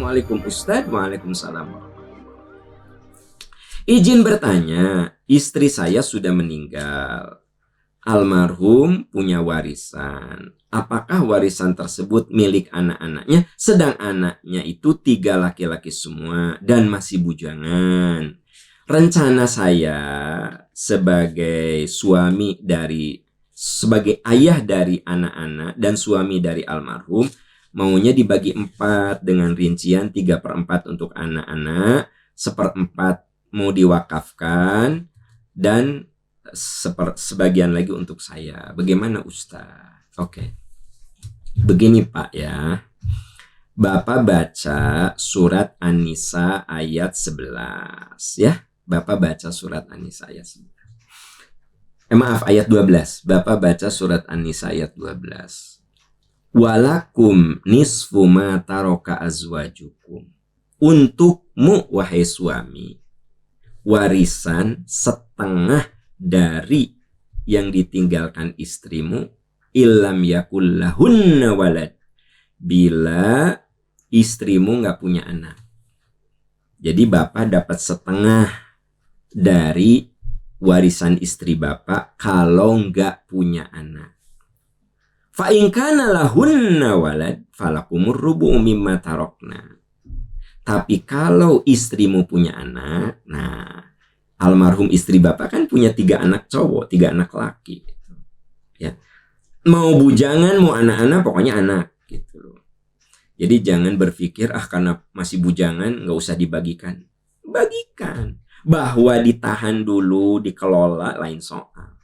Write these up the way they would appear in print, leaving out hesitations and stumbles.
Assalamualaikum Ustadz. Waalaikumsalam. Izin bertanya, istri saya sudah meninggal. Almarhum punya warisan. Apakah warisan tersebut milik anak-anaknya? Sedang anaknya itu 3 laki-laki semua dan masih bujangan. Rencana saya sebagai ayah dari anak-anak dan suami dari almarhum, maunya dibagi 4 dengan rincian 3/4 untuk anak-anak, 1/4 mau diwakafkan, dan sebagian lagi untuk saya. Bagaimana Ustaz? Oke. Begini Pak ya. Bapak baca surat An-Nisa ayat 11 ya. Bapak baca surat An-Nisa ayat 11. Ayat 12. Bapak baca surat An-Nisa ayat 12. Walakum nisfu ma taraka azwajukum. Untukmu wahai suami, warisan setengah dari yang ditinggalkan istrimu, illam yakul lahunna walad, bila istrimu nggak punya anak. Jadi bapak dapat setengah dari warisan istri bapak kalau nggak punya anak. Fa in kana lahunna walad falakumur rubu'u mimma tarokna. Tapi kalau istrimu punya anak, nah almarhum istri bapak kan punya 3 anak cowok, 3 anak laki, gitu. Ya, mau bujangan, mau anak-anak, pokoknya anak, gitu. Jadi jangan berpikir karena masih bujangan nggak usah dibagikan. Bagikan. Bahwa ditahan dulu, dikelola lain soal.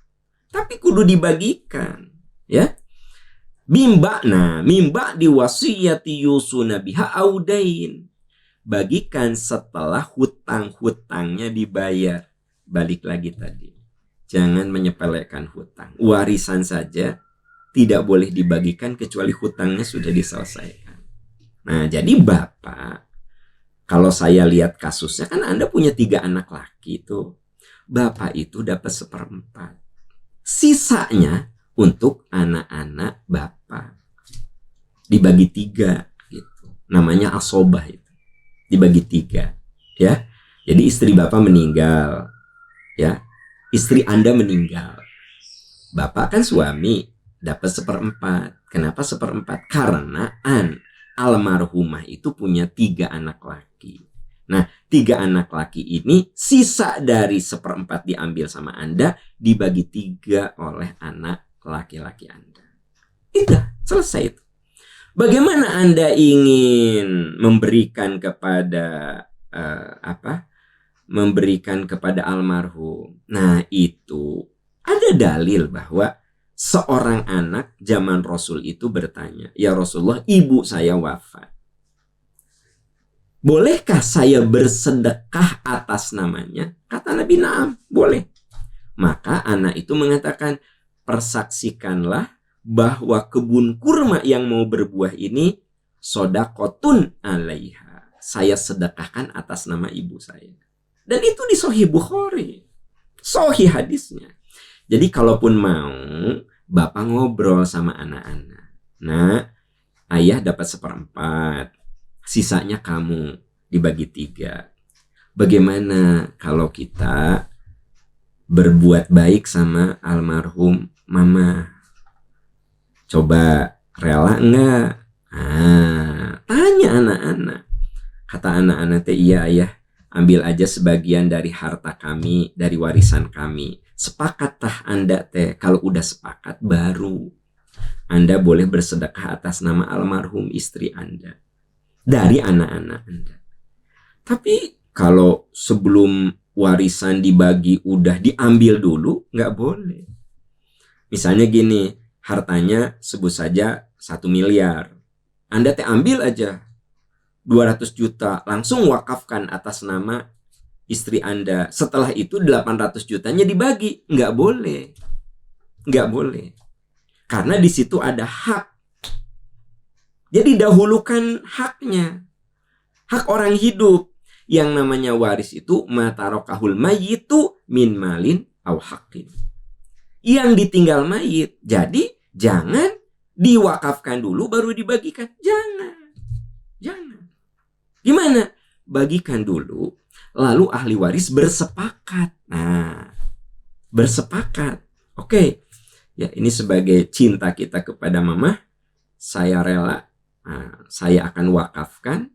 Tapi kudu dibagikan, ya. Mimba diwasiyati yusuna biha audain. Bagikan setelah hutang-hutangnya dibayar. Balik lagi tadi. Jangan menyepelekan hutang. Warisan saja tidak boleh dibagikan kecuali hutangnya sudah diselesaikan. Nah, jadi bapak, kalau saya lihat kasusnya, kan Anda punya 3 anak laki tuh. Bapak itu dapat 1/4. Sisanya untuk anak-anak bapak. Dibagi 3 gitu. Namanya asobah itu. Dibagi 3, ya. Jadi istri bapak meninggal, ya. Istri Anda meninggal. Bapak kan suami, dapat 1/4. Kenapa 1/4? Karena almarhumah itu punya 3 anak laki. Nah, 3 anak laki ini sisa dari 1/4 diambil sama Anda, dibagi 3 oleh anak laki-laki Anda. Itu selesai itu. Bagaimana Anda ingin memberikan kepada memberikan kepada almarhum? Nah, itu ada dalil bahwa seorang anak zaman Rasul itu bertanya, "Ya Rasulullah, ibu saya wafat. Bolehkah saya bersedekah atas namanya?" Kata Nabi, "Na'am, boleh." Maka anak itu mengatakan, "Persaksikanlah bahwa kebun kurma yang mau berbuah ini sodakotun alaiha. Saya sedekahkan atas nama ibu saya." Dan itu di Sahih Bukhari. Sahih hadisnya. Jadi kalaupun mau, bapak ngobrol sama anak-anak. Nah, ayah dapat 1/4. Sisanya kamu, dibagi 3. Bagaimana kalau kita berbuat baik sama almarhum mama? Coba rela enggak? Tanya anak-anak. Kata anak-anak, "Iya ayah, ambil aja sebagian dari harta kami, dari warisan kami. Sepakattah Anda teh?" Kalau udah sepakat, baru Anda boleh bersedekah atas nama almarhum istri Anda dari anak-anak Anda. Tapi kalau sebelum warisan dibagi udah diambil dulu, nggak boleh. Misalnya gini, hartanya sebut saja 1 miliar. Anda teh ambil aja 200 juta, langsung wakafkan atas nama istri Anda. Setelah itu 800 jutanya dibagi. Nggak boleh. Nggak boleh. Karena di situ ada hak. Jadi dahulukan haknya. Hak orang hidup. Yang namanya waris itu matarokahul mayyitu min malin au haqqin. Yang ditinggal mayit. Jadi jangan diwakafkan dulu baru dibagikan. Jangan. Gimana? Bagikan dulu, lalu ahli waris bersepakat. Nah, bersepakat. Oke, ya ini sebagai cinta kita kepada mama, saya rela, saya akan wakafkan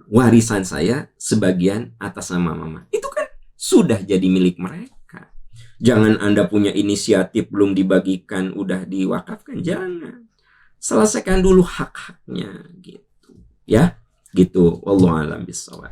warisan saya sebagian atas nama mama. Itu kan sudah jadi milik mereka. Jangan Anda punya inisiatif belum dibagikan udah diwakafkan, jangan. Selesaikan dulu hak-haknya gitu. Ya, gitu. Wallahu a'lam bishawab.